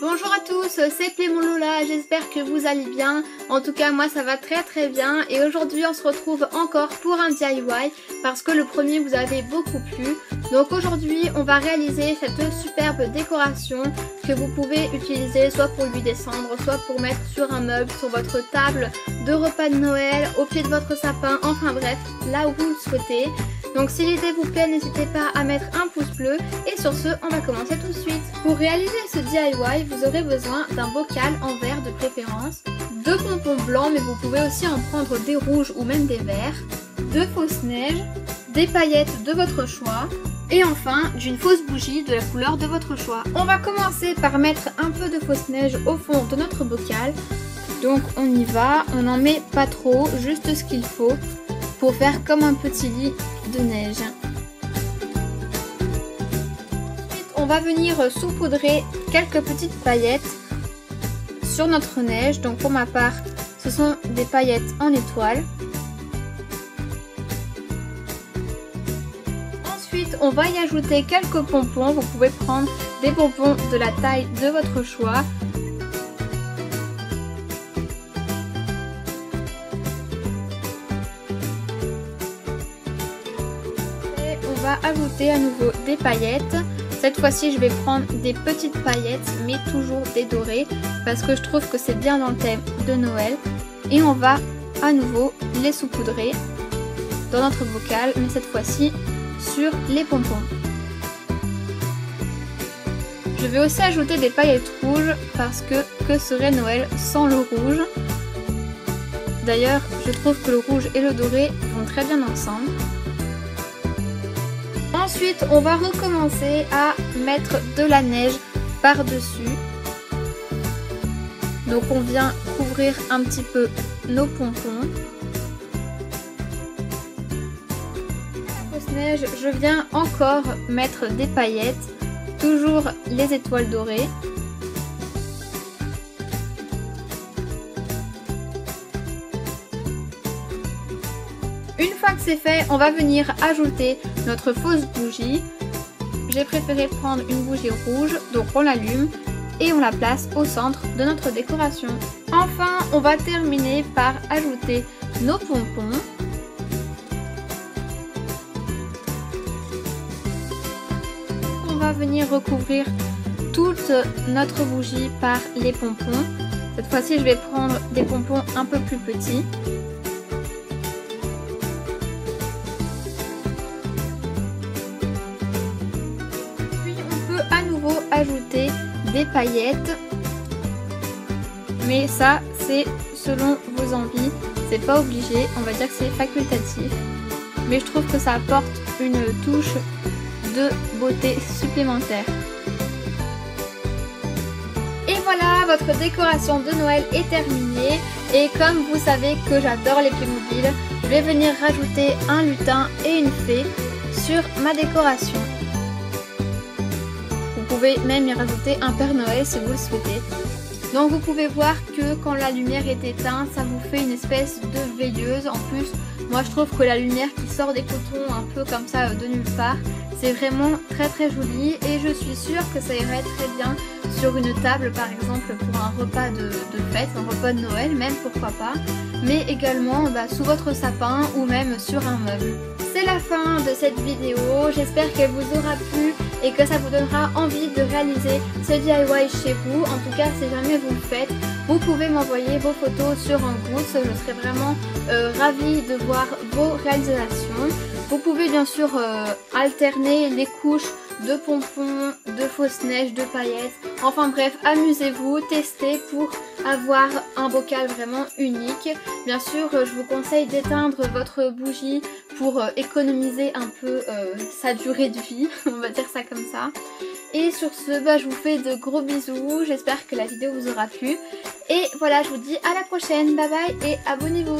Bonjour à tous, c'est Clément Lola, j'espère que vous allez bien. En tout cas moi ça va très bien et aujourd'hui on se retrouve encore pour un DIY parce que le premier vous avait beaucoup plu. Donc aujourd'hui on va réaliser cette superbe décoration que vous pouvez utiliser soit pour le 8 décembre, soit pour mettre sur un meuble, sur votre table de repas de Noël, au pied de votre sapin, enfin bref, là où vous le souhaitez. Donc si l'idée vous plaît, n'hésitez pas à mettre un pouce bleu et sur ce, on va commencer tout de suite. Pour réaliser ce DIY, vous aurez besoin d'un bocal en verre de préférence, de pompons blancs, mais vous pouvez aussi en prendre des rouges ou même des verts, de fausses neiges, des paillettes de votre choix et enfin d'une fausse bougie de la couleur de votre choix. On va commencer par mettre un peu de fausse neige au fond de notre bocal. Donc on y va, on n'en met pas trop, juste ce qu'il faut pour faire comme un petit lit de neige. Ensuite, on va venir saupoudrer quelques petites paillettes sur notre neige. Donc pour ma part, ce sont des paillettes en étoile. Ensuite, on va y ajouter quelques pompons. Vous pouvez prendre des pompons de la taille de votre choix. On va ajouter à nouveau des paillettes. Cette fois-ci je vais prendre des petites paillettes mais toujours des dorées parce que je trouve que c'est bien dans le thème de Noël. Et on va à nouveau les saupoudrer dans notre bocal mais cette fois-ci sur les pompons. Je vais aussi ajouter des paillettes rouges parce que serait Noël sans le rouge? D'ailleurs je trouve que le rouge et le doré vont très bien ensemble. Ensuite, on va recommencer à mettre de la neige par-dessus. Donc on vient couvrir un petit peu nos pompons. La fausse neige, je viens encore mettre des paillettes, toujours les étoiles dorées. Une fois que c'est fait, on va venir ajouter notre fausse bougie. J'ai préféré prendre une bougie rouge, donc on l'allume et on la place au centre de notre décoration. Enfin, on va terminer par ajouter nos pompons. On va venir recouvrir toute notre bougie par les pompons. Cette fois-ci, je vais prendre des pompons un peu plus petits. Ajouter des paillettes, mais ça c'est selon vos envies, c'est pas obligé, on va dire que c'est facultatif, mais je trouve que ça apporte une touche de beauté supplémentaire. Et voilà, votre décoration de Noël est terminée et comme vous savez que j'adore les Playmobil, je vais venir rajouter un lutin et une fée sur ma décoration. Vous pouvez même y rajouter un Père Noël si vous le souhaitez. Donc vous pouvez voir que quand la lumière est éteinte, ça vous fait une espèce de veilleuse. En plus, moi je trouve que la lumière qui sort des cotons un peu comme ça de nulle part, c'est vraiment très joli et je suis sûre que ça irait très bien sur une table par exemple pour un repas de fête, un repas de Noël même pourquoi pas, mais également sous votre sapin ou même sur un meuble. C'est la fin de cette vidéo, j'espère qu'elle vous aura plu et que ça vous donnera envie de réaliser ce DIY chez vous. En tout cas, si jamais vous le faites, vous pouvez m'envoyer vos photos sur un Goodies, je serai vraiment ravie de voir vos réalisations. Vous pouvez bien sûr alterner les couches de pompons, de fausses neiges, de paillettes. Enfin bref, amusez-vous, testez pour avoir un bocal vraiment unique. Bien sûr, je vous conseille d'éteindre votre bougie pour économiser un peu sa durée de vie, on va dire ça comme ça. Et sur ce, je vous fais de gros bisous, j'espère que la vidéo vous aura plu. Et voilà, je vous dis à la prochaine, bye bye et abonnez-vous.